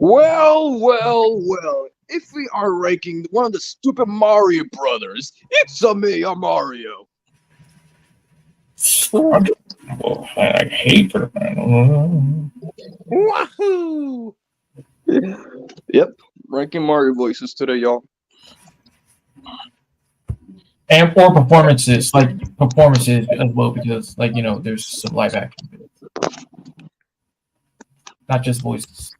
Well. If we are ranking one of the stupid Mario brothers, it's a me, a Mario. Well, I hate her. Wahoo! Yep, ranking Mario voices today, y'all. And or performances, like performances as well, because there's some live action, not just voices.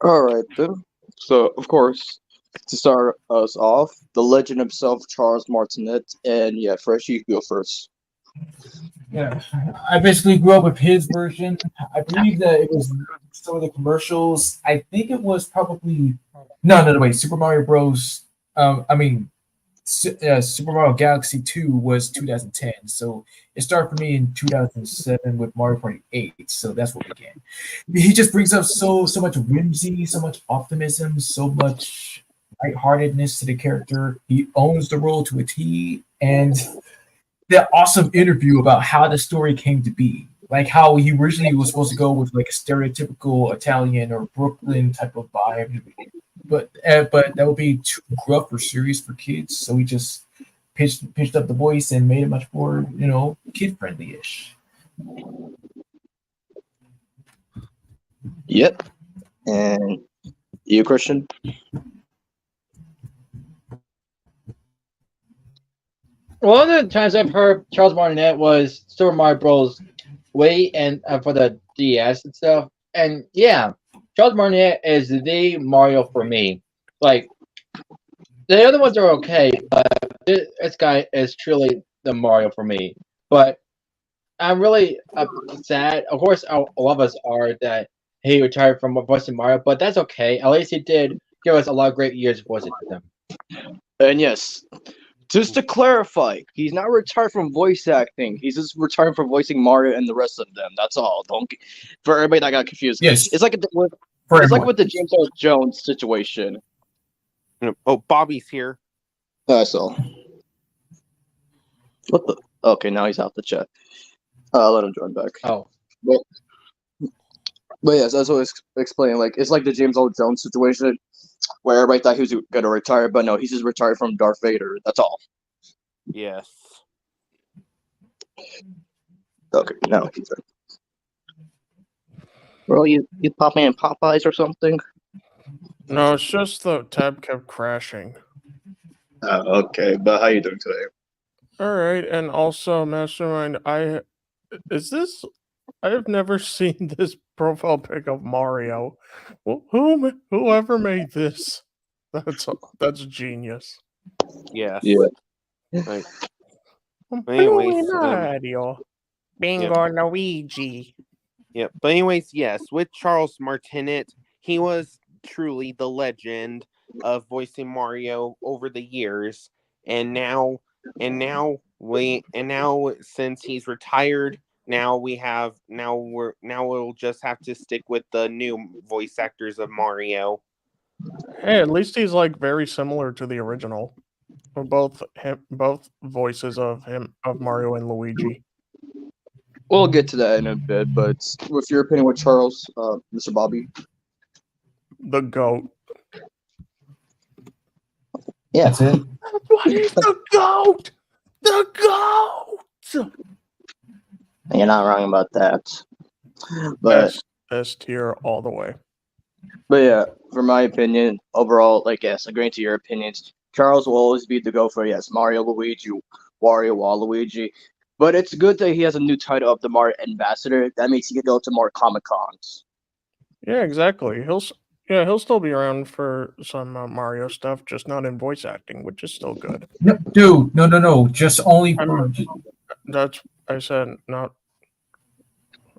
All right then. So, of course, to start us off, the legend himself, Charles Martinet, and yeah, Fresh, you go first. Yeah, I basically grew up with his version. I believe that it was some of the commercials. I think it was probably no, wait, Super Mario Bros. I mean, Super Mario Galaxy 2 was 2010, so it started for me in 2007 with Mario Party 8. So that's what began. He just brings up so much whimsy, so much optimism, so much lightheartedness to the character. He owns the role to a T, and that awesome interview about how the story came to be. Like how he originally was supposed to go with like a stereotypical Italian or Brooklyn type of vibe, but that would be too gruff or serious for kids. So he just pitched up the voice and made it much more kid friendly ish. Yep. And you, Christian? One of the times I've heard Charles Martinet was Super Mario Bros. Wii and for the DS and stuff. And yeah, Charles Martinet is the Mario for me. Like the other ones are okay, but this guy is truly the Mario for me. But I'm really sad. Of course, all of us are that he retired from voicing Mario, but that's okay. At least he did give us a lot of great years voicing them. And yes, just to clarify, he's not retired from voice acting. He's just retired from voicing Mario and the rest of them. That's all. Don't for everybody that got confused. Yes, It's like with the James Earl Jones situation. Oh, Bobby's here. That's all. What the? Okay, now he's out the chat. I'll let him join back. Oh. But yes, as I was explaining, like it's like the James Earl Jones situation, where everybody thought he was gonna retire, but no, he's just retired from Darth Vader. That's all. Yes. Okay, now he's there. Bro, you popping in Popeyes or something? No, it's just the tab kept crashing. Okay, but how you doing today? All right, and also, Mastermind, I have never seen this profile pic of Mario. Whoever made this, that's genius. Yes. Yeah. Right. Anyways, Mario, Bingo Luigi. Yeah, but anyways, yes, with Charles Martinet, he was truly the legend of voicing Mario over the years, and now since he's retired, now we'll just have to stick with the new voice actors of Mario. Hey, at least he's like very similar to the original. Both voices of Mario and Luigi. We'll get to that in a bit, but what's your opinion with Charles, Mr. Bobby? The GOAT. Yeah. That's it. The GOAT! The GOAT! You're not wrong about that. But S tier all the way. But yeah, for my opinion, overall, like yes, agreeing to your opinions, Charles will always be the go for yes, Mario, Luigi, Wario, Waluigi. But it's good that he has a new title of the Mario Ambassador. That means he can go to more Comic Cons. Yeah, exactly. He'll still be around for some Mario stuff, just not in voice acting, which is still good. No, dude, no. Just only for. That's I said not.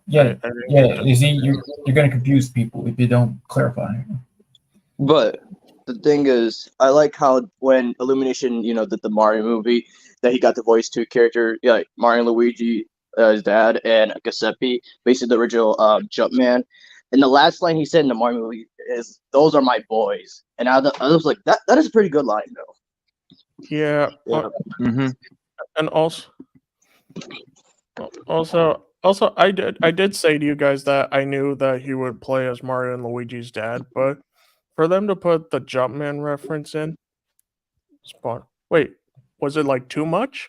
Yeah. You see, you're gonna confuse people if you don't clarify. But the thing is, I like how when Illumination, did the Mario movie, that he got the voice to character, like Mario and Luigi, his dad, and Giuseppe, basically the original Jumpman. And the last line he said in the Mario movie is, "Those are my boys." And I was like, that is a pretty good line, though. Yeah. And also, Also, I did say to you guys that I knew that he would play as Mario and Luigi's dad, but for them to put the Jumpman reference in, spawn. Wait, was it like too much?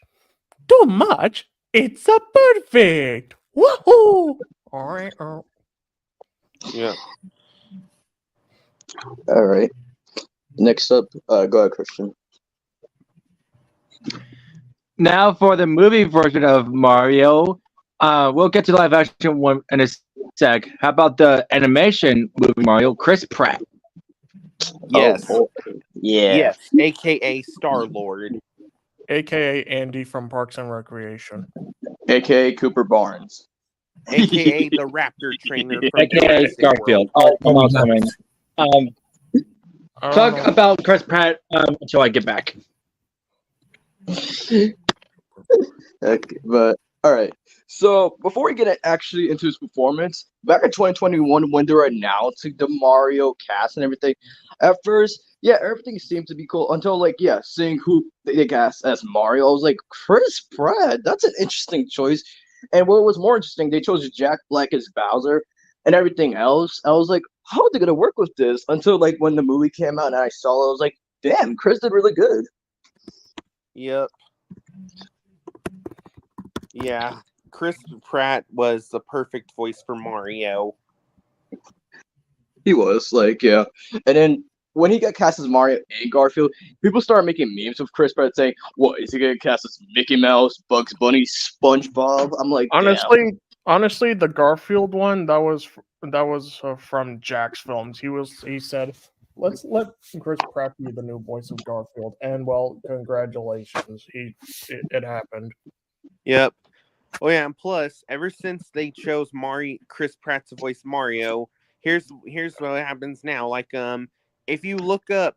Too much? It's a perfect. Woohoo! All right. Yeah. All right. Next up, go ahead, Christian. Now for the movie version of Mario, we'll get to live action one in a sec. How about the animation movie Mario? Chris Pratt. Yes. Oh, yeah. Yes. AKA Star Lord. AKA Andy from Parks and Recreation. AKA Cooper Barnes. AKA the Raptor trainer from AKA Jurassic Garfield. World. Oh, I'm also coming. I don't Talk know. about Chris Pratt until I get back. Okay, but all right. So before we get actually into his performance, back in 2021, when they were announcing the Mario cast and everything, at first, yeah, everything seemed to be cool until seeing who they cast as Mario, I was like, Chris Pratt, that's an interesting choice. And what was more interesting, they chose Jack Black as Bowser and everything else. I was like, how are they gonna work with this? Until like when the movie came out and I saw it, I was like, damn, Chris did really good. Yep. Yeah. Chris Pratt was the perfect voice for Mario. He was like, yeah. And then when he got cast as Mario and Garfield, people started making memes of Chris Pratt saying, "What is he gonna cast as Mickey Mouse, Bugs Bunny, SpongeBob?" I'm like, damn. Honestly, the Garfield one that was from Jack's films. He said, "Let's let Chris Pratt be the new voice of Garfield." And well, congratulations, it happened. Yep. Oh yeah, and plus, ever since they chose Chris Pratt to voice Mario, here's what happens now. Like if you look up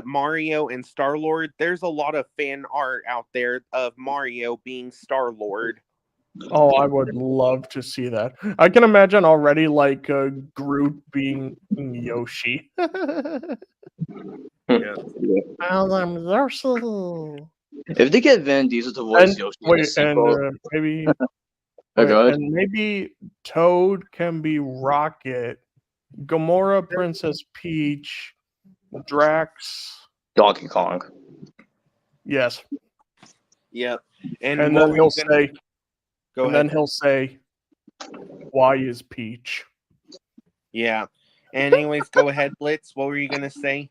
Mario and Star Lord, there's a lot of fan art out there of Mario being Star Lord. Oh, I would love to see that. I can imagine already like Groot being Yoshi. Yeah. I'm Yoshi. If they get Vin Diesel to voice And Yoshi in the wait, sequel, maybe oh, go ahead. and maybe Toad can be Rocket, Gamora Princess Peach, Drax. Donkey Kong. Yes, Yep. and what then were he'll you gonna- say, Go and ahead. then he'll say, "Why is Peach?" Yeah. And anyways, go ahead, Blitz. What were you gonna say?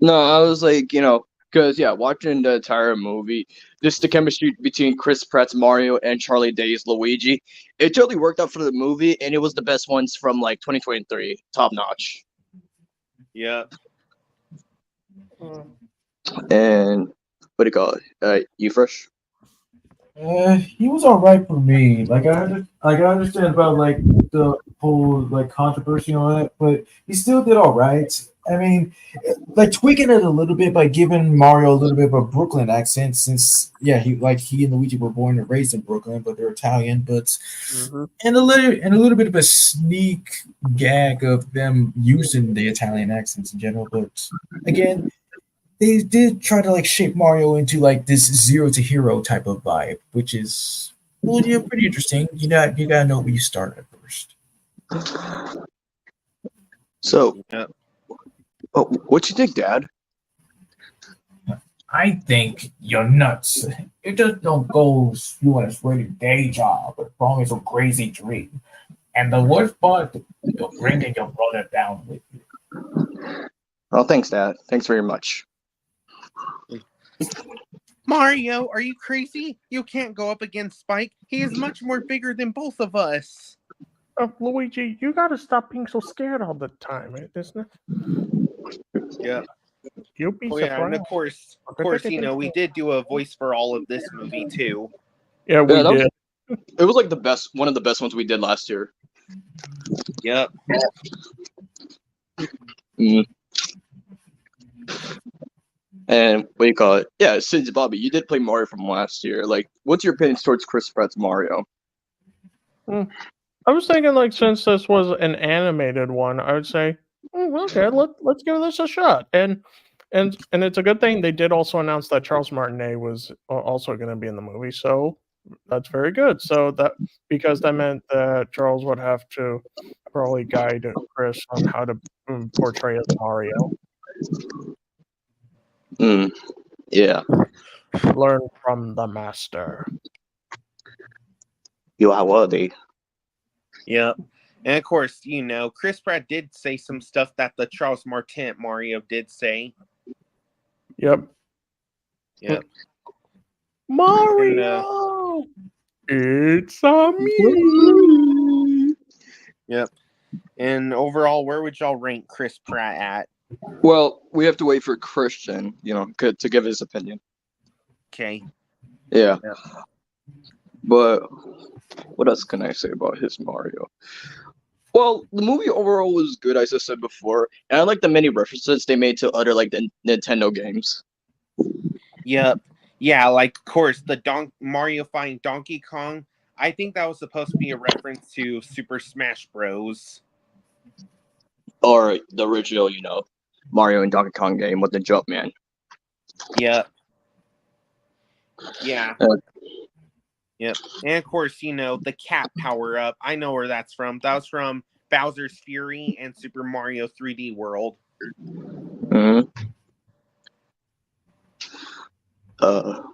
No, I was like, because watching the entire movie, just the chemistry between Chris Pratt's Mario and Charlie Day's Luigi, it totally worked out for the movie, and it was the best ones from like 2023, top notch. Yep. And what do you call it? You fresh? He was all right for me. I understand about like the whole like controversy on it, but he still did all right. I mean, like tweaking it a little bit by giving Mario a little bit of a Brooklyn accent, since he and Luigi were born and raised in Brooklyn, but they're Italian. But and a little bit of a sneak gag of them using the Italian accents in general. But again, they did try to like shape Mario into like this zero to hero type of vibe, which is pretty interesting. You gotta know where you start at first. So, Yep. what you think, Dad? I think you're nuts. You just don't go you want to swear your day job as long as a crazy dream. And the worst part, you're bringing your brother down with you. Oh, thanks, Dad. Thanks very much. Mario, are you crazy? You can't go up against Spike. He is much more bigger than both of us. Luigi, you gotta stop being so scared all the time, isn't it? Yeah. You'll be Oh surprised. yeah, and of course, we did do a voice for all of this movie too. Yeah, we did. It was like one of the best ones we did last year. Yep. And what do you call it? Yeah, since Bobby, you did play Mario from last year. Like, what's your opinions towards Chris Pratt's Mario? I was thinking, like, since this was an animated one, I would say, okay, let's give this a shot. And it's a good thing they did also announce that Charles Martinet was also going to be in the movie. So That's very good. So that because that meant that Charles would have to probably guide Chris on how to portray as Mario. Yeah. Learn from the master. You are worthy. Yep. And of course, Chris Pratt did say some stuff that the Charles Martinet Mario did say. Yep. Yep. Mario! It's a me! Yep. And overall, where would y'all rank Chris Pratt at? Well, we have to wait for Christian, to give his opinion. Okay. Yeah. Yeah. But what else can I say about his Mario? Well, the movie overall was good, as I said before, and I like the many references they made to other the Nintendo games. Yep. Yeah, like of course the Mario fighting Donkey Kong. I think that was supposed to be a reference to Super Smash Bros. Or the original, Mario and Donkey Kong game with the Jumpman. Yep. Yeah. Yep. And of course, the cat power up. I know where that's from. That was from Bowser's Fury and Super Mario 3D World. Mm-hmm.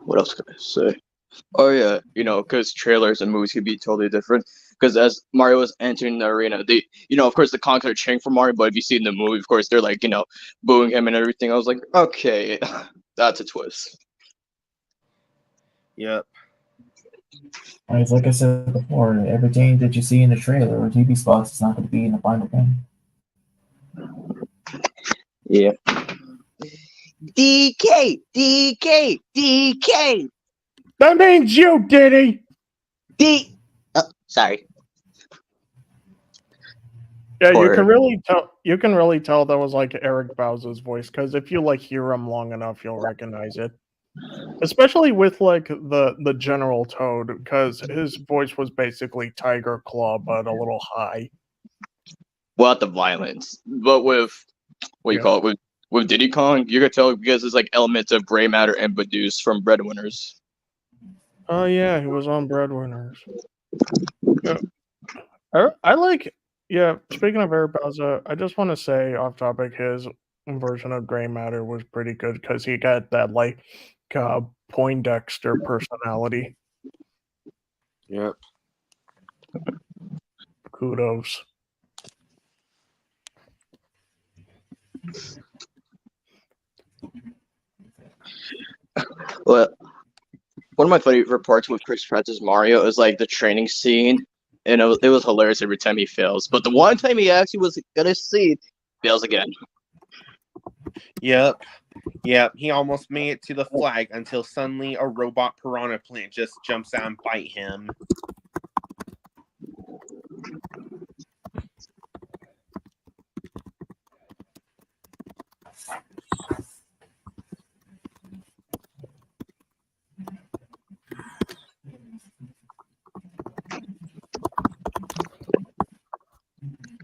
What else can I say? Oh yeah, because trailers and movies could be totally different. Because as Mario was entering the arena, of course the Conks are cheering for Mario, but if you see in the movie, of course they're booing him and everything. I was like, okay, that's a twist. Yep. It's like I said before, everything that you see in the trailer or TV spots is not going to be in the final game. Yeah. DK, DK, DK. That means you, Diddy. Sorry. Yeah, you can really tell. You can really tell that was Eric Bowser's voice because if you hear him long enough, you'll recognize it. Especially with the General Toad, because his voice was basically Tiger Claw, but a little high. Without the violence, but with you call it with Diddy Kong, you could tell because there's elements of gray matter and Badoo's from Breadwinners. Oh yeah, he was on Breadwinners. Yeah. I like. Yeah, speaking of Eric Bowser, I just want to say off topic, his version of gray matter was pretty good because he got that Poindexter personality. Yep. Kudos. Well, one of my favorite parts with Chris Pratt's Mario is the training scene, and it was hilarious every time he fails. But the one time he actually was gonna see, fails again. Yep. Yep. He almost made it to the flag until suddenly a robot piranha plant just jumps out and bite him.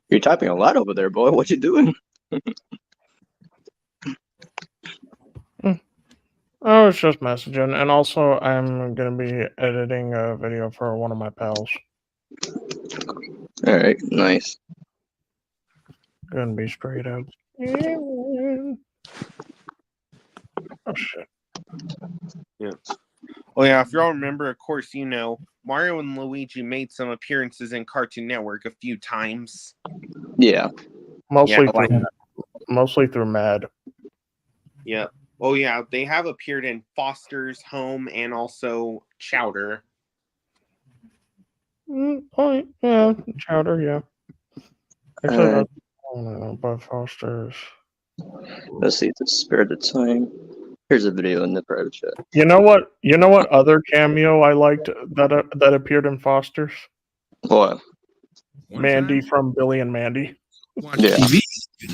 You're typing a lot over there, boy. What you doing? I was just messaging, and also I'm gonna be editing a video for one of my pals. All right, nice. Gonna be straight up. Oh shit. Yeah. Oh yeah, if y'all remember, of course, Mario and Luigi made some appearances in Cartoon Network a few times. Yeah. Mostly through Mad. Yeah. Oh yeah, they have appeared in Foster's Home and also Chowder. Oh yeah, Chowder. Yeah. Actually, I don't know about Foster's. Let's see. The Spirit of Time. Here's a video in the private chat. You know what? You know what other cameo I liked that appeared in Foster's? What? Mandy from Billy and Mandy. Watch TV,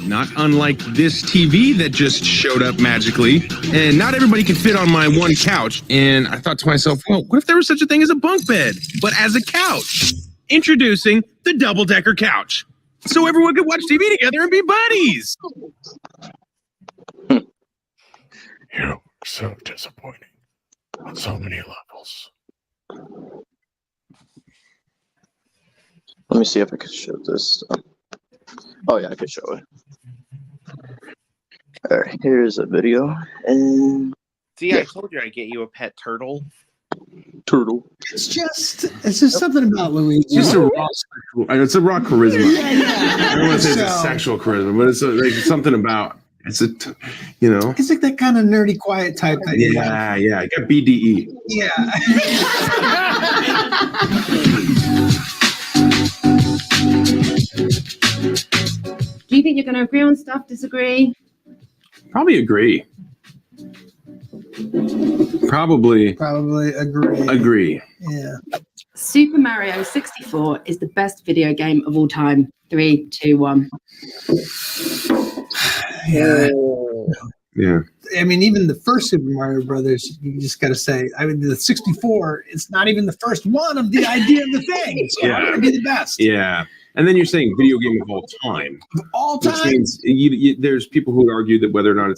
not unlike this TV that just showed up magically. And not everybody can fit on my one couch. And I thought to myself, well, what if there was such a thing as a bunk bed, but as a couch? Introducing the double-decker couch. So everyone could watch TV together and be buddies. You're so disappointing on so many levels. Let me see if I can show this. Oh yeah, I can show it. All right, here's a video. And See, I told you I'd get you a pet turtle. turtle. It's just something about Luigi. Just a raw sexual. It's a raw charisma. I don't want to say it's a So- sexual charisma, but it's like something about it's a, It's like that kind of nerdy, quiet type thing. Yeah. I got BDE. Yeah. Do you think you're going to agree on stuff, disagree? Probably agree. Probably Probably agree. agree. Yeah. Super Mario 64 is the best video game of all time. 3, 2, 1. Yeah. Yeah. I mean, even the first Super Mario Brothers, you just got to say, I mean, the 64, it's not even the first one of the idea of the thing. So Yeah. how can it be the best? Yeah. And then you're saying video game of all time, Of all which time? means there's people who would argue that whether or not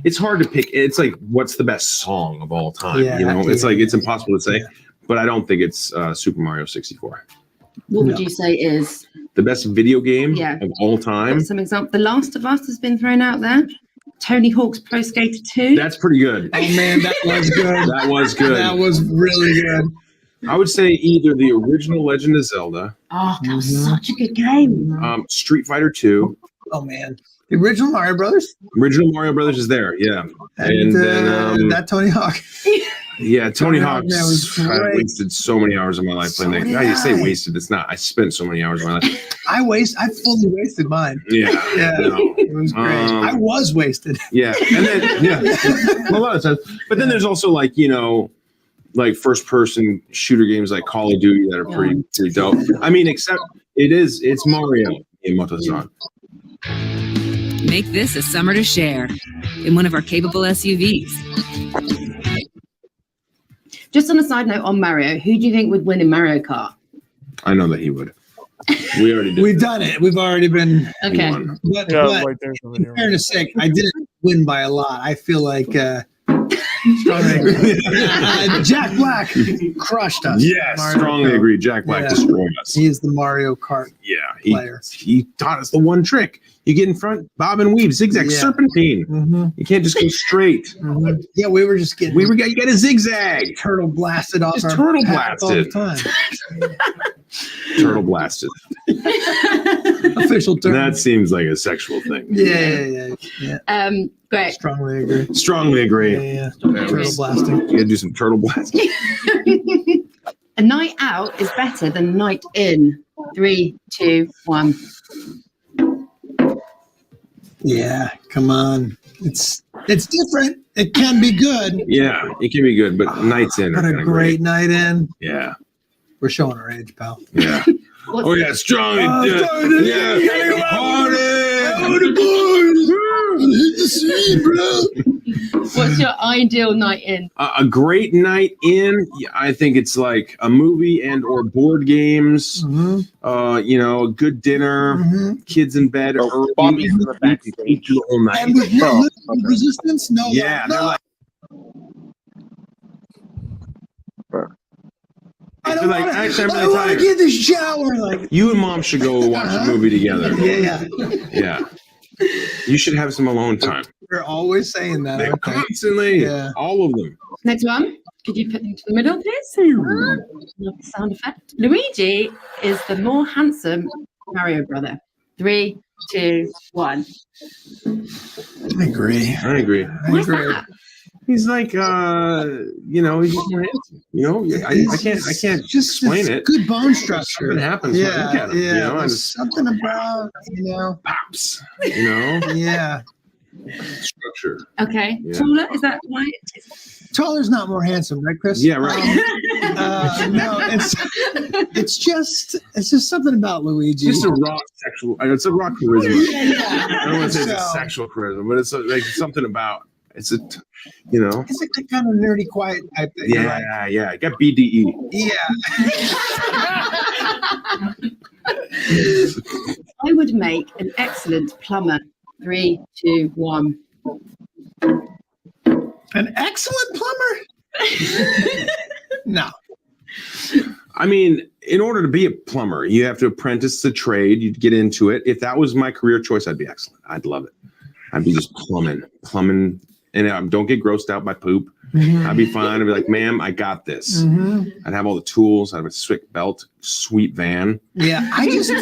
it's hard to pick. It's like, what's the best song of all time? Yeah, It's like, yeah, it's impossible to say, yeah. but I don't think it's Super Mario 64. What would No. you say is? The best video game Yeah. of all time. Some example. The Last of Us has been thrown out there. Tony Hawk's Pro Skater 2. That's pretty good. Oh, man, that was good. That was good. That was really good. I would say either the original Legend of Zelda, Oh, that was Mhm. such a good game. Street Fighter 2, Oh, man. The original Mario Brothers? original Mario Brothers is there, yeah. And then, that Tony Hawk. Yeah, Tony Tony Hawk. Hawk, that was I great. wasted so many hours of my life playing So that. did I say I. wasted. It's not. I spent so many hours of my life. I fully wasted mine. Yeah. Yeah, you know, it was great. I was wasted. yeah. And then a lot of times. But then there's also like first person shooter games like Call of Duty that are pretty dope. I mean, except it's Mario in Moto-san. Make this a summer to share in one of our capable SUVs. Just on a side note on Mario, who do you think would win in Mario Kart? I know that he would. We already did. We've done it. We've already been. He Okay. won. But, Yeah, but like there's a in video. fairness sake, I didn't win by a lot. I feel like Jack Black crushed us. Yes, Mario strongly Kart. agree. Jack Black Yeah. destroyed us. He is the Mario Kart. Yeah, player. he taught us the one trick. You get in front, bob and weave, zigzag, Yeah. serpentine. Mm-hmm. You can't just go straight. Mm-hmm. Yeah, we were just getting You got to zigzag. turtle blasted off Just our turtle path all the blasted. time. Turtle blasted. Official term. That seems like a sexual thing. Yeah. Great. Strongly agree. Strongly agree. Yeah. Turtle blasting. You gotta do some turtle blasting. A night out is better than a night in. 3, 2, 1. Yeah, come on. It's different. It can be good. Yeah, it can be good, but nights in are What a kind of great night in. Yeah, We're showing our age, pal. yeah. What's, Oh yeah, strong. Oh, Yeah, strong. yeah. Party. Hit the scene, bro. what's your ideal night in? A great night in. Yeah, I think it's like a movie and or board games. Mm-hmm. A good dinner. Mm-hmm. Kids in bed Oh, early. Bobby's in the backstage. The whole night. And with no resistance, no. Yeah, they're no. like. I They're don't like, want actually, I'm to. I really want to tired. get in the shower. Like, You and mom should go watch a movie together. yeah. Yeah. You should have some alone time. We're always saying that. They aren't they? constantly, Yeah. all of them. Next one. Could you put them to the middle, please? Love the sound effect. Luigi is the more handsome Mario brother. 3, 2, 1. I agree. I agree. I Why's agree. that? He's like, he's just more handsome. I can't Just explain it's it. Good bone structure. Something happens when I look Yeah, at him. yeah. I There's just something about pops. yeah. Structure. Okay. Yeah. Taller, is that right? Taller's not more handsome, right, Chris? Yeah, right. No, it's just something about Luigi. Just a raw sexual. It's a raw charisma. Yeah. I don't want to say it's a So- sexual charisma, but it's like something about It's like that kind of nerdy, quiet type thing. right? yeah. I got BDE. Yeah. I would make an excellent plumber. 3, 2, 1. An excellent plumber? No. I mean, in order to be a plumber, you have to apprentice the trade. You'd get into it. If that was my career choice, I'd be excellent. I'd love it. I'd be just plumbing, and don't get grossed out by poop. I'd be fine. I'd be like, ma'am, I got this. I'd have all the tools. I'd have a slick belt, sweet van. Yeah, I just,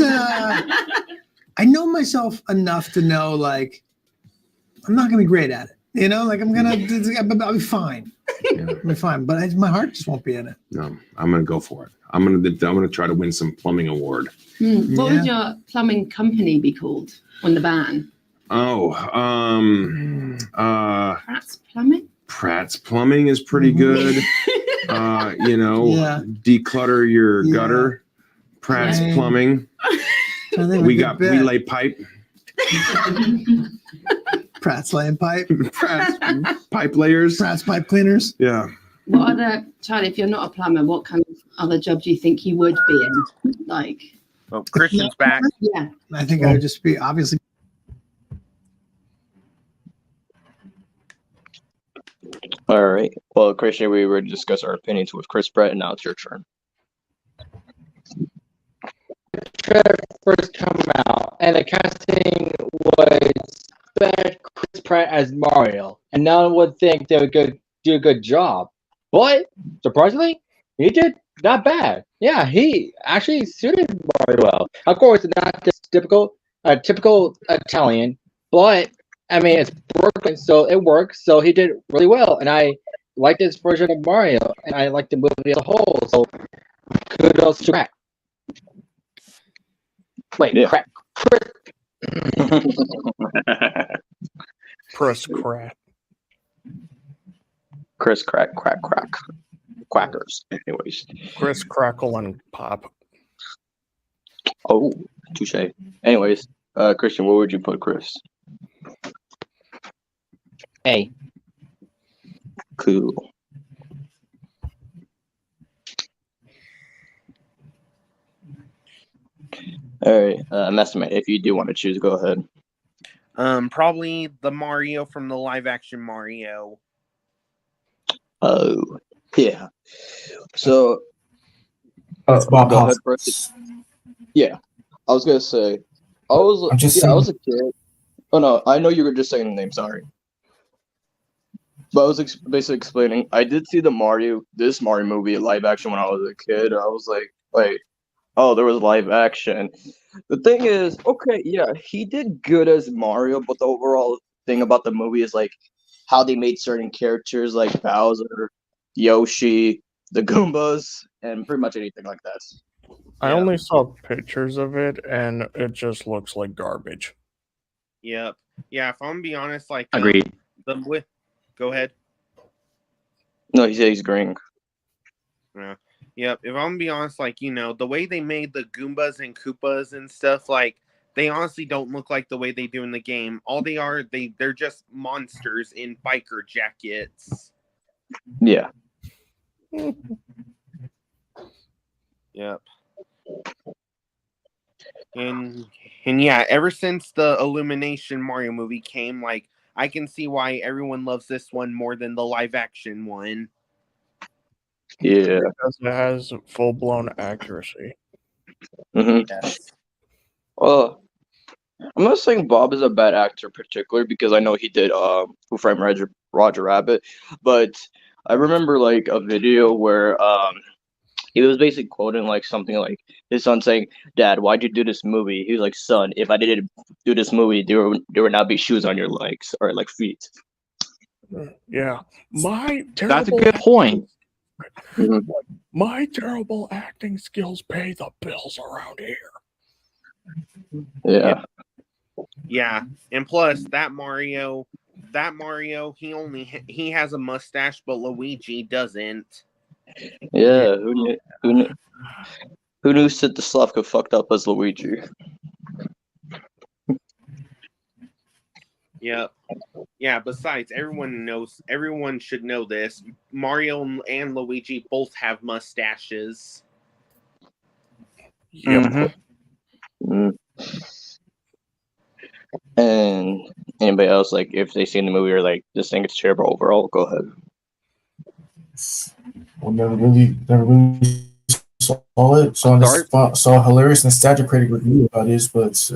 I know myself enough to know, like, I'm not going to be great at it. You know, like I'll be fine. I'll be fine, but my heart just won't be in it. No, I'm going to go for it. I'm going to try to win some plumbing award. What would your plumbing company be called on the ban? Pratt's Plumbing? Pratt's Plumbing is pretty good. Declutter your gutter. Pratt's Plumbing. We lay pipe. Pratt's laying pipe. Pratt's pipe layers. Pratt's pipe cleaners. Yeah. What other, Charlie, if you're not a plumber, what kind of other job do you think you would be in? Like, well, Christian's back. Yeah. I think I would just be obviously. All right. Well, Christian, we were discussing our opinions with Chris Pratt, and now it's your turn. Trailer first come out, and the casting was Chris Pratt as Mario, and no one would think they would do a good job. But surprisingly, he did not bad. Yeah, he actually suited Mario well. Of course, not just typical Italian, but I mean it's Brooklyn, so it works. So he did really well, and I like this version of Mario, and I like the movie as a whole. So kudos to Pratt. Wait, yeah. crap. Chris Pratt. Chris Crack. Quackers. Anyways. Chris Crackle and Pop. Oh, touche. Anyways, Christian, where would you put Chris? A. Cool. All right, Messman, if you do want to choose, go ahead. Probably the Mario from the live action Mario. Oh, yeah. So, That's Bob go ahead, Hoskins. first. Yeah, I was gonna say, I was a kid. Oh no, I know you were just saying the name. Sorry, but I was basically explaining. I did see this Mario movie live action when I was a kid. I was like, oh, there was live action. The thing is, okay, yeah, he did good as Mario, but the overall thing about the movie is like how they made certain characters like Bowser, Yoshi, the Goombas, and pretty much anything like that. I only saw pictures of it, and it just looks like garbage. Yep. Yeah, if I'm gonna be honest, like Agreed. Go ahead. No, he said he's green. Yeah. Yep. If I'm gonna be honest, like, the way they made the Goombas and Koopas and stuff, like, they honestly don't look like the way they do in the game. All they are, they're just monsters in biker jackets. Yeah. Yep. And yeah, ever since the Illumination Mario movie came, like, I can see why everyone loves this one more than the live action one. Yeah. Because it has full-blown accuracy. Mm-hmm. Yes. I'm not saying Bob is a bad actor particularly because I know he did Who Framed Roger Rabbit, but I remember like a video where he was basically quoting like something like his son saying, "Dad, why'd you do this movie?" He was like, "Son, if I didn't do this movie, there would not be shoes on your legs or like feet." Yeah. That's a good point. My terrible acting skills pay the bills around here. Yeah. Yeah. And plus that Mario, he has a mustache, but Luigi doesn't. Yeah, who knew Sid the Sloth could fucked up as Luigi? Yep. Yeah, besides, everyone should know this. Mario and Luigi both have mustaches. Yep. Mm. And anybody else, like, if they seen the movie or like just think it's terrible overall, go ahead. Well, never really saw it. Saw a hilarious nostalgia critic review about this, but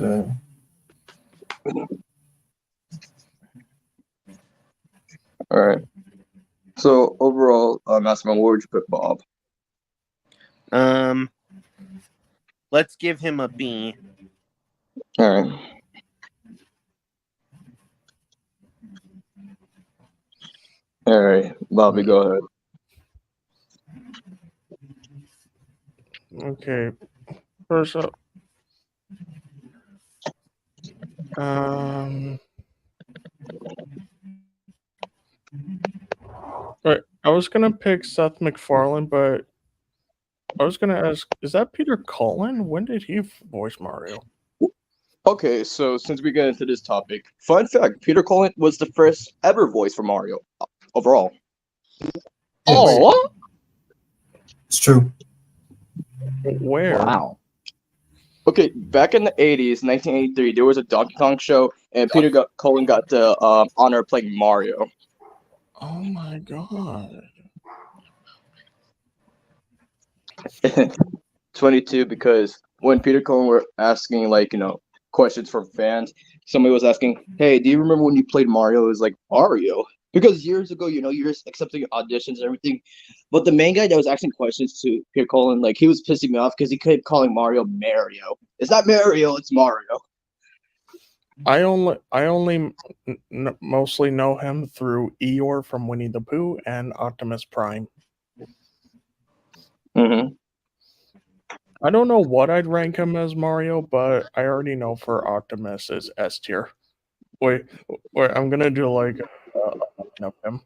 All right. So overall, Masterman, what would you put Bob? Let's give him a B. All right. All right, Bobby, go ahead. Okay. First up. Right. I was gonna pick Seth MacFarlane, but I was gonna ask, is that Peter Cullen? When did he voice Mario? Okay, so since we get into this topic, fun fact: Peter Cullen was the first ever voice for Mario overall. Oh, it's true. Where? wow. Okay, back in the 80s, 1983, there was a Donkey Kong show, and Cullen got the honor of playing Mario. Oh my god. 22, because when Peter Cullen were asking, like, questions from fans, somebody was asking, hey, do you remember when you played Mario? It was like, Mario? Because years ago, you're just accepting auditions and everything. But the main guy that was asking questions to Peter Cullen, like, he was pissing me off because he kept calling Mario Mario. It's not Mario, it's Mario. I only mostly know him through Eeyore from Winnie the Pooh and Optimus Prime. Mm-hmm. I don't know what I'd rank him as Mario, but I already know for Optimus is S tier. Wait, I'm gonna do like of him.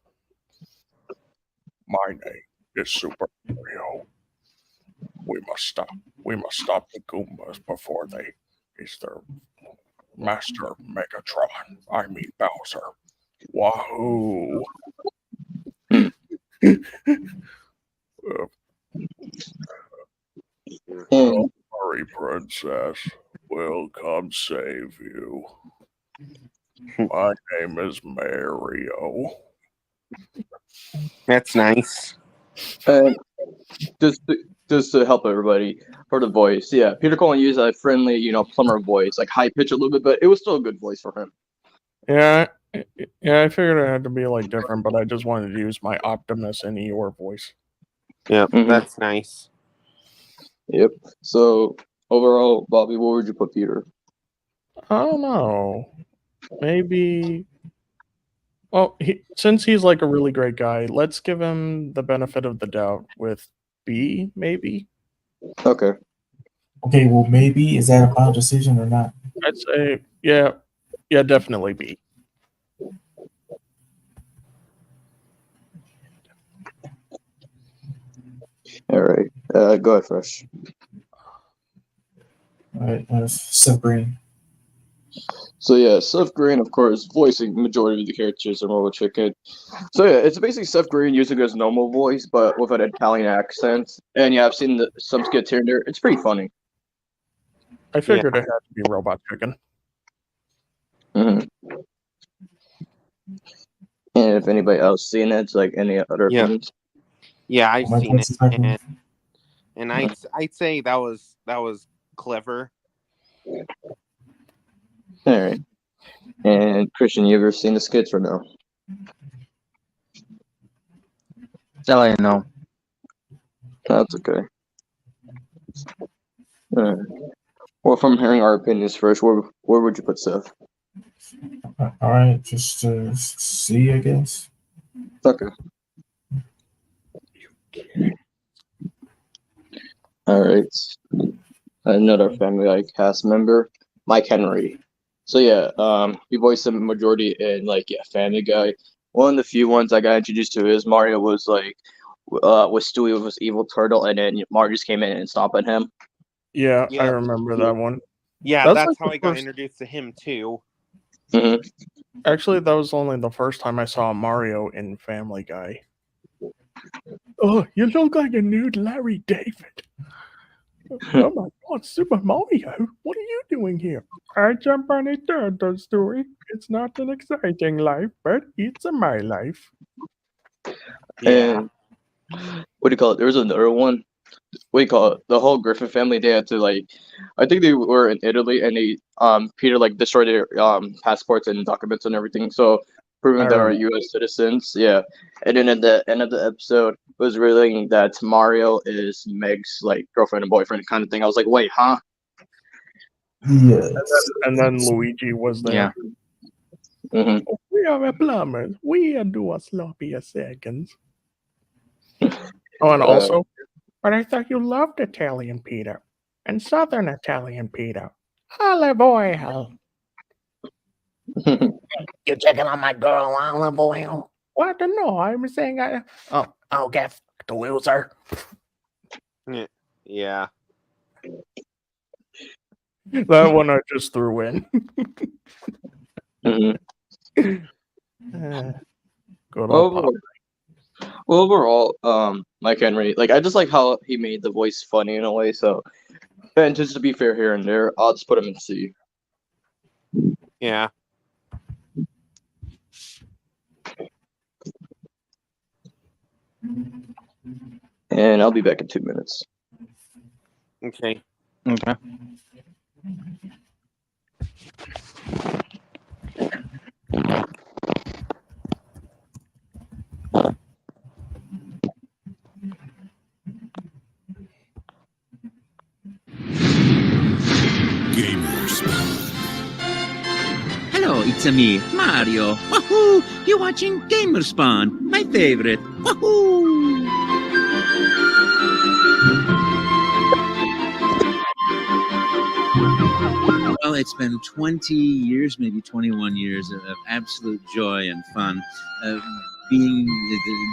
My name is Super Mario. We must stop the Goombas before they reach their master Megatron. I mean Bowser. Wahoo! Don't worry, princess. We'll come save you. My name is Mario. That's nice. And just to help everybody for the voice, yeah, Peter Cullen used a friendly, plumber voice, like high pitch a little bit, but it was still a good voice for him. Yeah, I figured it had to be like different, but I just wanted to use my Optimus and Eeyore voice. Yep, that's nice. Yep. So overall, Bobby, what would you put Peter? I don't know. Maybe. Well, since he's like a really great guy, let's give him the benefit of the doubt with B, maybe. Okay. Okay, well, maybe is that a final decision or not? I'd say, yeah, definitely B. All right. Go ahead, Fresh. All right, Seth Green. So yeah, Seth Green, of course, voicing majority of the characters in Robo Chicken. So yeah, it's basically Seth Green using his normal voice, but with an Italian accent. And yeah, I've seen some skits here and there. It's pretty funny. I figured it had to be Robot Chicken. Mm-hmm. And if anybody else seen it, it's like any other opinions? Yeah, I've seen it, and I'd say that was clever. All right. And Christian, you ever seen the skits or no? No. That's okay. All right. Well, from hearing our opinions first, where would you put Seth? All right, just C, I guess. Okay. All right. Another Family Guy cast member, Mike Henry. So yeah, he voiced the majority in Family Guy. One of the few ones I got introduced to is Mario was with Stewie with his evil turtle, and then Mario just came in and stomped at him. Yeah, I remember that one. Yeah, that's how I got introduced to him too. Mm-hmm. Actually, that was only the first time I saw Mario in Family Guy. Oh, you look like a nude Larry David. Oh my god, Super Mario, what are you doing here? I jump on a turtle story. It's not an exciting life, but it's my life. Yeah. what do you call it? There was another one. What do you call it? The whole Griffin family, they had to like, I think they were in Italy, and they Peter like destroyed their passports and documents and everything, so I proving they are remember. U.S. citizens. Yeah, and then at the end of the episode it was revealing that Mario is Meg's like girlfriend and boyfriend kind of thing. I was like, wait, huh? Yes. And then Luigi was Yeah. there. Hmm. We are a plumbers. We do a sloppy seconds. Oh, and also, but I thought you loved Italian Peter and Southern Italian Peter. Olive oil. You checking on my girl, Olive Oil? What? No, I'm saying oh, get the loser. Yeah. That one I just threw in. Hmm. Good old Pop. Overall, Mike Henry, like I just like how he made the voice funny in a way. So, and just to be fair here and there, I'll just put him in C. Yeah. And I'll be back in 2 minutes. Okay. Okay. Hello, it's me, Mario. Wahoo! You're watching Gamerspawn, my favorite. Wahoo! Well, it's been 20 years, maybe 21 years of absolute joy and fun. Being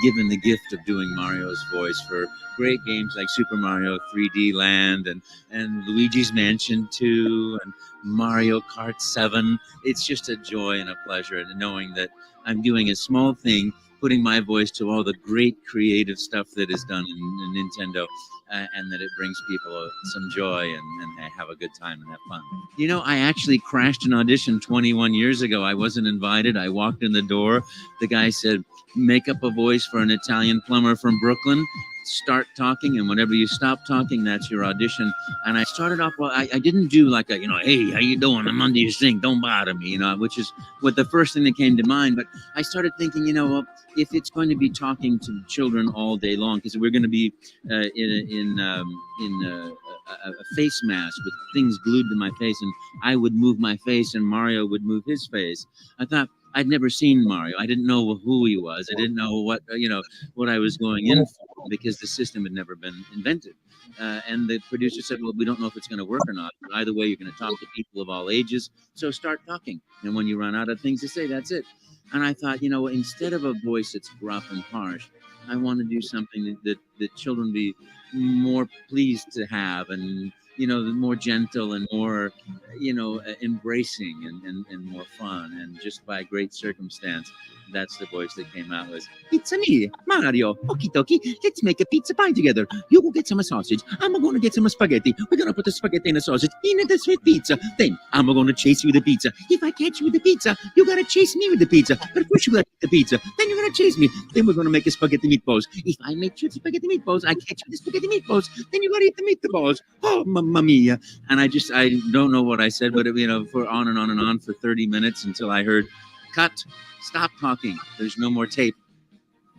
given the gift of doing Mario's voice for great games like Super Mario 3D Land and Luigi's Mansion 2 and Mario Kart 7. It's just a joy and a pleasure knowing that I'm doing a small thing, putting my voice to all the great creative stuff that is done in Nintendo, and that it brings people some joy and they have a good time and have fun. You know, I actually crashed an audition 21 years ago. I wasn't invited. I walked in the door. The guy said, make up a voice for an Italian plumber from Brooklyn, start talking, and whenever you stop talking, that's your audition. And I started off, well, I didn't do like a, hey, how you doing? I'm under your sink, don't bother me, which is what the first thing that came to mind. But I started thinking, well, if it's going to be talking to children all day long, because we're going to be in a face mask with things glued to my face, and I would move my face and Mario would move his face. I thought, I'd never seen Mario. I didn't know who he was. I didn't know what I was going in for, because the system had never been invented. And the producer said, well, we don't know if it's going to work or not. But either way, you're going to talk to people of all ages. So start talking. And when you run out of things to say, that's it. And I thought, instead of a voice that's gruff and harsh, I want to do something that children be more pleased to have, and more gentle and more embracing and more fun, and just by great circumstance, that's the voice that came out. Was, it's me, Mario. Okie dokie, let's make a pizza pie together. You go get some sausage, I'm going to get some spaghetti. We're going to put the spaghetti and the sausage in the sweet pizza. Then I'm going to chase you with the pizza. If I catch you with the pizza, you got to chase me with the pizza. But first you got to eat the pizza, then you're going to chase me. Then we're going to make a spaghetti meatballs. If I make you spaghetti meatballs, I catch you the spaghetti meatballs, then you got to eat the meatballs. Oh, mamma mia. And I don't know what I said, but for on and on and on for 30 minutes until I heard, cut, stop talking. There's no more tape.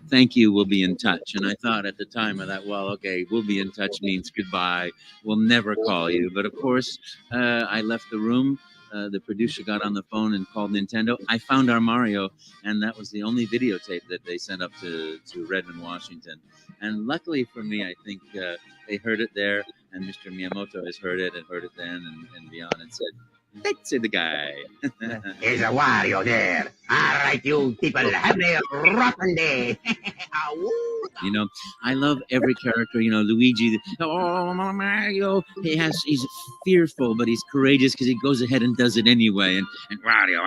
Thank you, we'll be in touch. And I thought at the time, well, okay, we'll be in touch means goodbye. We'll never call you. But of course, I left the room. The producer got on the phone and called Nintendo. I found our Mario, and that was the only videotape that they sent up to Redmond, Washington. And luckily for me, I think they heard it there, and Mr. Miyamoto has heard it then and beyond, and said, that's the guy. There's a Wario there. All right, you people, have a rotten day. I love every character. Luigi, oh, Mario, he's fearful, but he's courageous because he goes ahead and does it anyway. And Mario,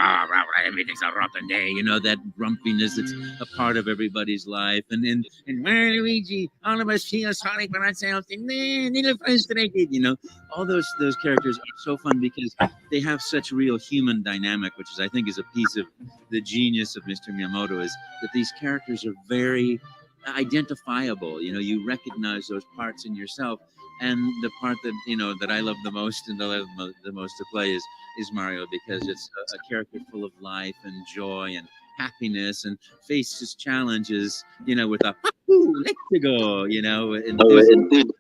everything's a rotten day. That grumpiness that's a part of everybody's life. And Luigi, all of us feel sorry for ourselves. And a little frustrated. All those characters are so fun because they have such real human dynamic, which I think is a piece of the genius of Mr. Miyamoto, is that these characters are very identifiable. You recognize those parts in yourself. And the part that that I love the most and the most to play is Mario, because it's a character full of life and joy and happiness, and faces challenges, with a let's go, enthusiasm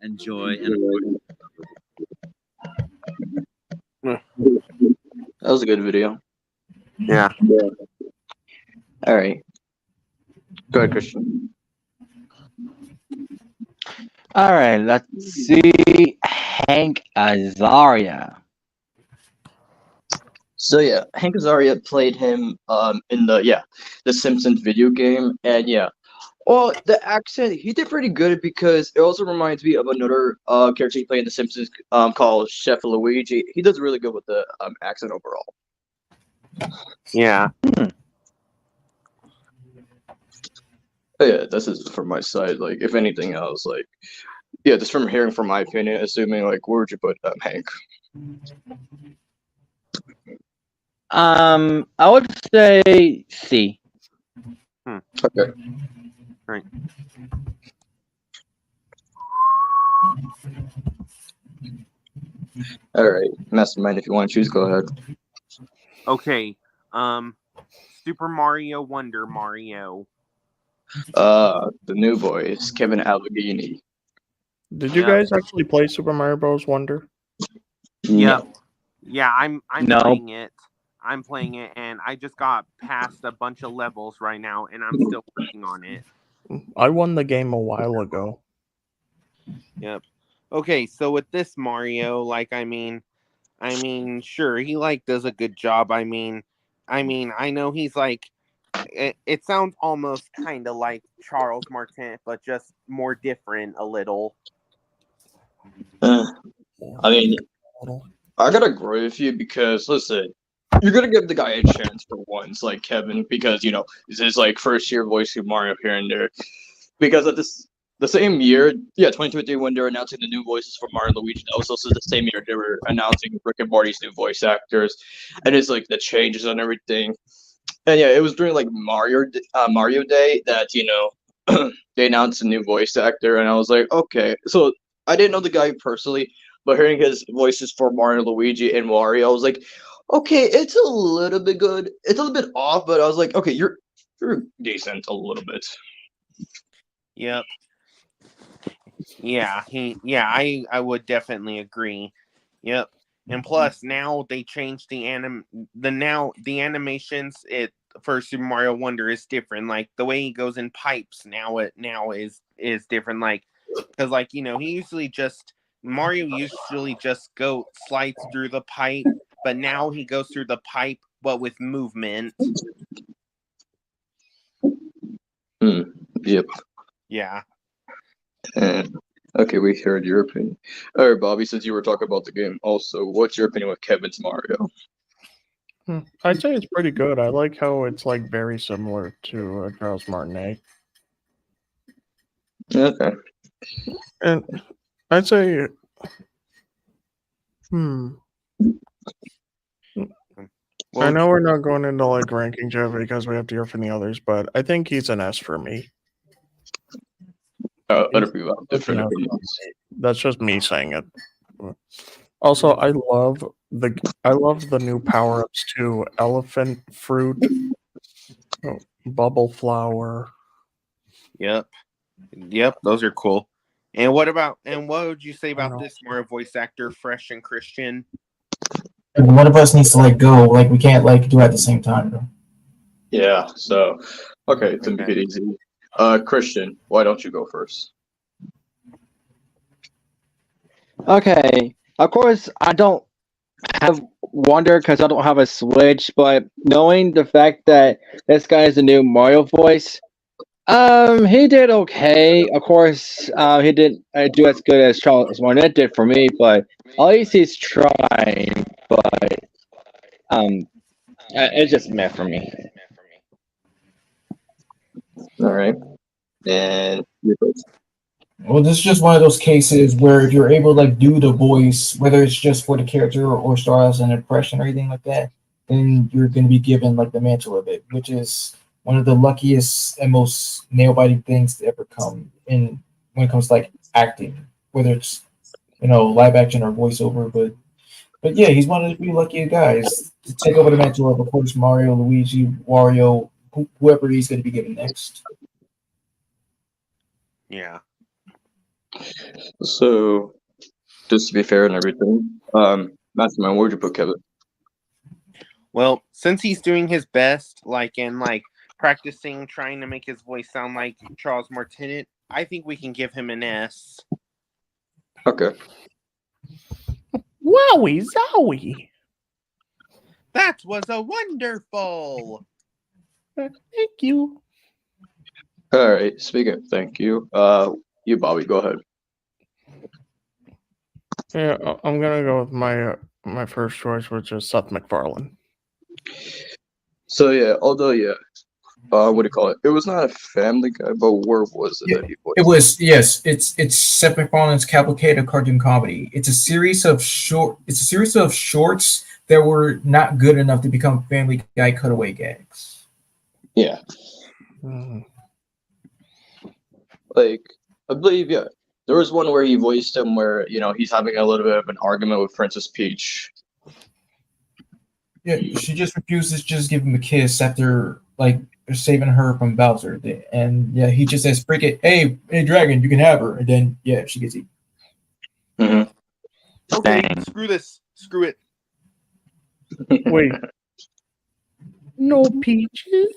and joy and. That was a good video. Yeah. All right. Go ahead, Christian. All right, let's see. Hank Azaria. So yeah, Hank Azaria played him in the Simpsons video game, and yeah. Well, the accent he did pretty good because it also reminds me of another character he played in The Simpsons called Chef Luigi. He does really good with the accent overall. Yeah. But yeah, this is from my side. Like, if anything else, like, yeah, just from hearing from my opinion, assuming like, where would you put Hank? I would say C. Okay. Right. All right, Mastermind. If you want to choose, go ahead. Okay. Super Mario Wonder Mario. The new voice, Kevin Allegini. Did you guys actually play Super Mario Bros. Wonder? Yep. Yeah, I'm No. playing it. I'm playing it, and I just got past a bunch of levels right now, and I'm still working on it. I won the game a while ago. Yep. Okay, so with this Mario, like, I mean, sure, he like does a good job. I know he's like, it sounds almost kind of like Charles Martinet, but just more different a little. I mean, I gotta agree with you because listen, you're gonna give the guy a chance for once, like Kevin, because this is like first year voicing Mario here and there. Because at the same year, 2023, when they're announcing the new voices for Mario and Luigi, that was also the same year they were announcing Rick and Morty's new voice actors, and it's like the changes and everything. And yeah, it was during like Mario Day that they announced a new voice actor, and I was like, okay. So I didn't know the guy personally, but hearing his voices for Mario, Luigi, and Wario, I was like, okay, it's a little bit good. It's a little bit off, but I was like, okay, you're decent a little bit. Yep. Yeah, I would definitely agree. Yep. And plus now they changed the animations for Super Mario Wonder is different. Like the way he goes in pipes now is different. Like because Mario usually just slides through the pipe, but now he goes through the pipe but with movement. Yep. Yeah. Okay, we heard your opinion. All right, Bobby, since you were talking about the game also, what's your opinion with Kevin's Mario? I'd say it's pretty good. I like how it's like very similar to Charles Martinet. Okay. And I'd say, I know we're not going into like ranking Jeff because we have to hear from the others, but I think he's an S for me. Other people have different opinions. That's just me saying it. Also, I love the new power-ups too. Elephant fruit, bubble flower. Yep, those are cool. And what would you say about this Mario voice actor, Fresh and Christian? One of us needs to go. Like we can't do it at the same time. Bro. Yeah. So, okay, to make it easy, Christian, why don't you go first? Okay. Of course, I don't have Wonder because I don't have a Switch, but knowing the fact that this guy is a new Mario voice, he did okay. Of course, he didn't do as good as Charles Martinet did for me, but at least he's trying. But it's just meh for me. All right. And your first. Well, this is just one of those cases where if you're able to do the voice, whether it's just for the character or start as an impression or anything like that, then you're going to be given the mantle of it, which is one of the luckiest and most nail-biting things to ever come in when it comes to like acting, whether it's live action or voiceover. But yeah, he's one of the few lucky guys to take over the mantle of course Mario, Luigi, Wario, whoever he's going to be given next. Yeah. So, just to be fair and everything, Mastermind, where'd you put Kevin? Well, since he's doing his best, practicing, trying to make his voice sound like Charles Martinet, I think we can give him an S. Okay. Wowie zowie. That was a wonderful. Thank you. All right. Speaking of thank you, you Bobby, go ahead. Yeah, I'm gonna go with my first choice, which is Seth MacFarlane. So yeah, although what do you call it? It was not a Family Guy, but where was it that he voiced? It was It's Seth MacFarlane's Cavalcade Cartoon Comedy. It's a series of shorts that were not good enough to become Family Guy cutaway gags. Yeah. Like I believe there was one where he voiced him where he's having a little bit of an argument with Princess Peach. Yeah, she just refuses to just give him a kiss after saving her from Bowser, and yeah, he just says, "Freak it, hey dragon, you can have her," and then she gets eaten. Mm-hmm. Okay, Dang. screw this. Screw it. Wait. No peaches?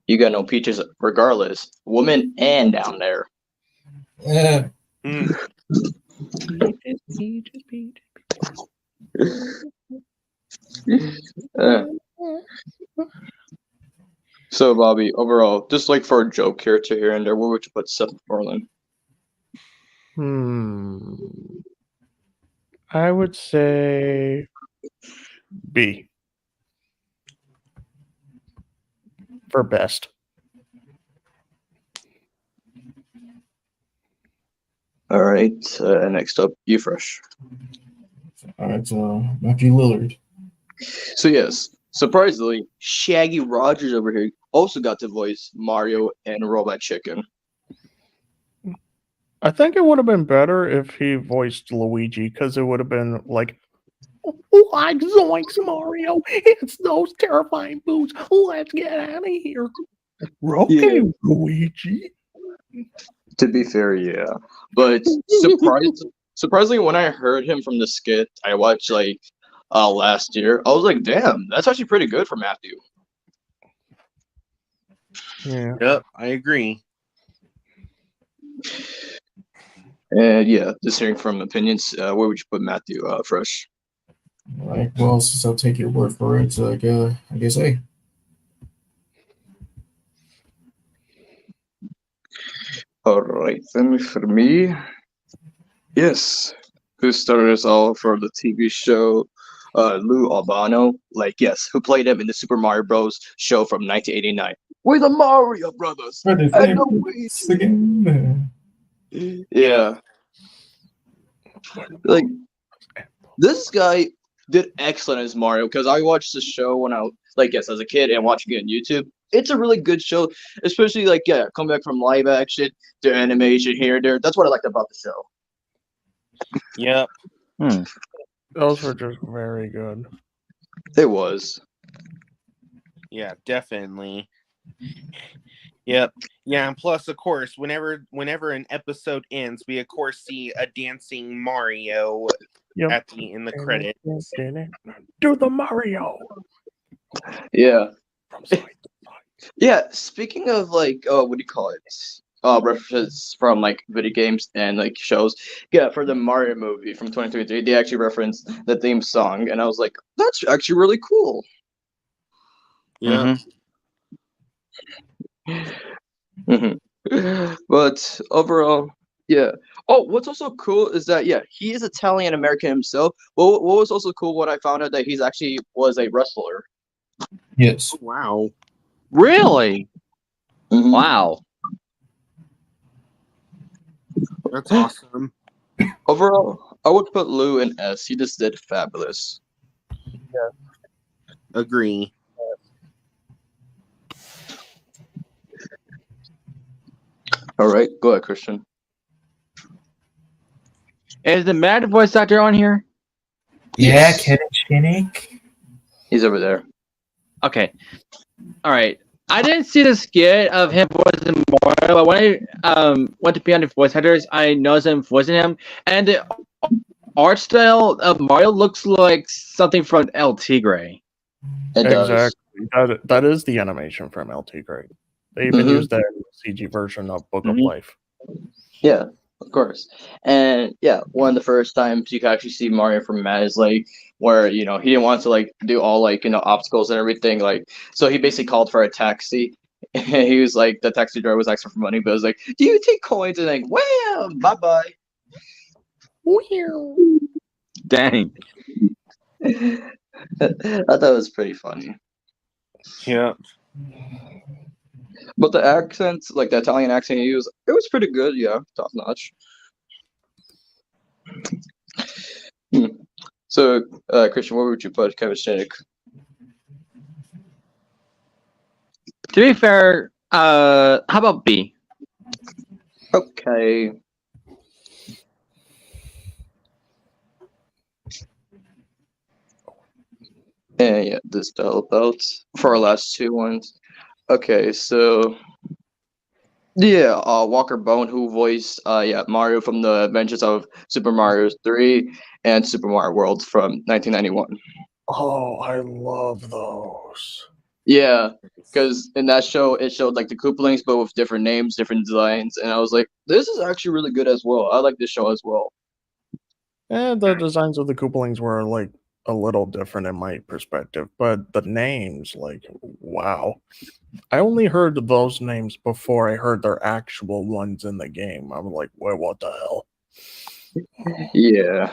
You got no peaches regardless, woman and down there. Peaches. So Bobby, overall, just for a joke character here and there, where would you put Seth MacFarlane? I would say B for best. All right, next up, you fresh. All right, so Matthew Lillard. So yes, surprisingly, Shaggy Rogers over here also got to voice Mario and Robot Chicken. I think it would have been better if he voiced Luigi, because it would have been like zoinks, Mario! It's those terrifying boots. Let's get out of here. Okay, Luigi. To be fair, yeah, but surprisingly, when I heard him from the skit I watched last year, I was like, damn, that's actually pretty good for Matthew. Yeah. Yep, I agree. And just hearing from opinions, where would you put Matthew fresh? All right, well, since I'll take your word for it, I guess A. All right, then for me, yes, who started us all for the TV show, Lou Albano, who played him in the Super Mario Bros. Show from 1989. We're the Mario Brothers. Yeah. This guy did excellent as Mario because I watched the show when I as a kid and watching it on YouTube. It's a really good show, especially come back from live action to animation here and there. That's what I liked about the show. Yep. Those were just very good. It was. Yeah, definitely. Yep. Yeah, and plus, of course, whenever an episode ends, we of course see a dancing Mario in the credits. Do the Mario. Yeah. Yeah. Speaking of what do you call it? References from video games and shows. Yeah, for the Mario movie from 2023, they actually referenced the theme song, and I was like, that's actually really cool. Yeah. But overall, yeah. Oh, what's also cool is that he is Italian American himself. What was also cool, what I found out that he's actually was a wrestler. Yes. Oh, wow. Really? Wow. That's awesome. Overall, I would put Lou in S. He just did fabulous. Yeah. Agree. All right, go ahead, Christian. Is the mad voice actor on here? Yeah, Yes. Kevin Shinnick. He's over there. Okay. All right. I didn't see the skit of him voicing Mario, but when I went to Beyond the Voice Actors, I noticed him voicing him, and the art style of Mario looks like something from El Tigre. It does. Exactly. That is the animation from El Tigre. They even used that CG version of Book of Life. Yeah, of course. And yeah, one of the first times you can actually see Mario from Mad is like where he didn't want to like do all like obstacles and everything, like so he basically called for a taxi. And he was like the taxi driver was asking for money, but it was like, do you take coins? And like, well, bye. Dang. I thought it was pretty funny. Yeah. But the accents, like the Italian accent he used, it was pretty good, yeah, top notch. So, Christian, where would you put Kevin Shinnick? To be fair, how about B? Okay. And yeah, this all about for our last two ones. Okay, so yeah, Walker Bone, who voiced Mario from the Adventures of Super Mario 3 and Super Mario World from 1991. Oh, I love those. Yeah, because in that show it showed like the Koopalings, but with different names, different designs, and I was like, this is actually really good as well. I like this show as well. And the designs of the Koopalings were like a little different in my perspective, but the names, like, wow. I only heard those names before I heard their actual ones in the game. I'm like, wait, what the hell? Yeah,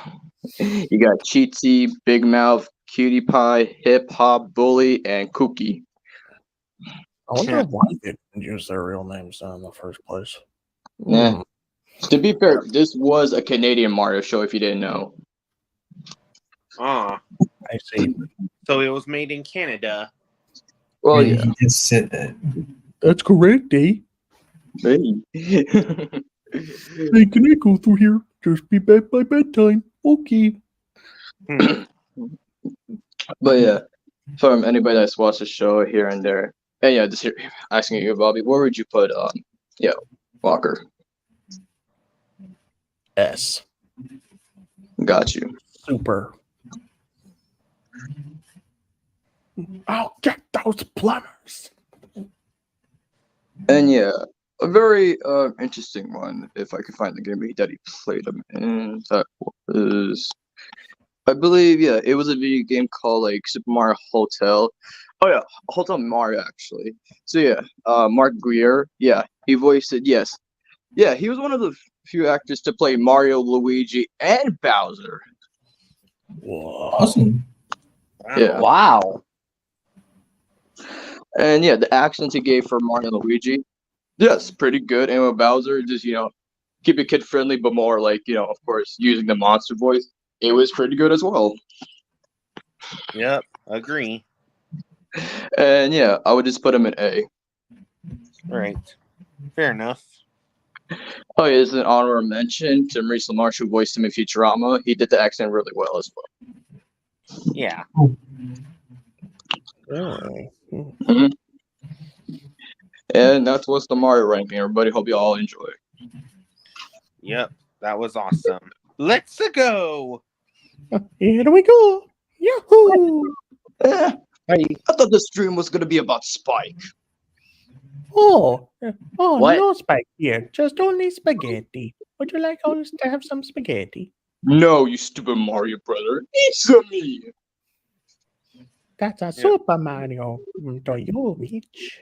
you got Cheatsy, Big Mouth, Cutie Pie, Hip Hop, Bully, and Kooky. I wonder why they didn't use their real names in the first place. Yeah. To be fair, this was a Canadian Mario show. If you didn't know. Ah, I see. So it was made in Canada. Well, Yeah, yeah. he just said that. That's correct, eh? Hey. Hey, can I go through here? Just be back by bedtime. Okay. But yeah, from anybody that's watched the show here and there, and yeah, just here, asking you, Bobby, where would you put Walker? S. Got you. Super. I'll get those plumbers. And yeah, a very interesting one, if I can find the game that he played him in. That was, I believe, yeah, it was a video game called like Super Mario Hotel. Oh yeah, Hotel Mario actually. So yeah, Mark Greer, yeah, he voiced it. Yes, yeah, he was one of the few actors to play Mario, Luigi, and Bowser. Whoa. Awesome. Yeah. Wow. And yeah, the accents he gave for Mario and Luigi, yes, pretty good. And with Bowser, just keep it kid friendly, but more like of course, using the monster voice, it was pretty good as well. Yep, agree. And yeah, I would just put him in A. Right. Fair enough. Oh yeah, this is an honorable mention to Maurice LaMarche, who voiced him in Futurama. He did the accent really well as well. Yeah. Really? Mm-hmm. And that's what's the Mario ranking. Everybody, hope you all enjoy. Yep, that was awesome. Let's go. Here we go. Yahoo! I thought the stream was gonna be about Spike. Oh, What? no Spike here. Just only spaghetti. Would you like us to have some spaghetti? No, you stupid Mario brother. Eat some me. That's a Super Mario. Do you reach?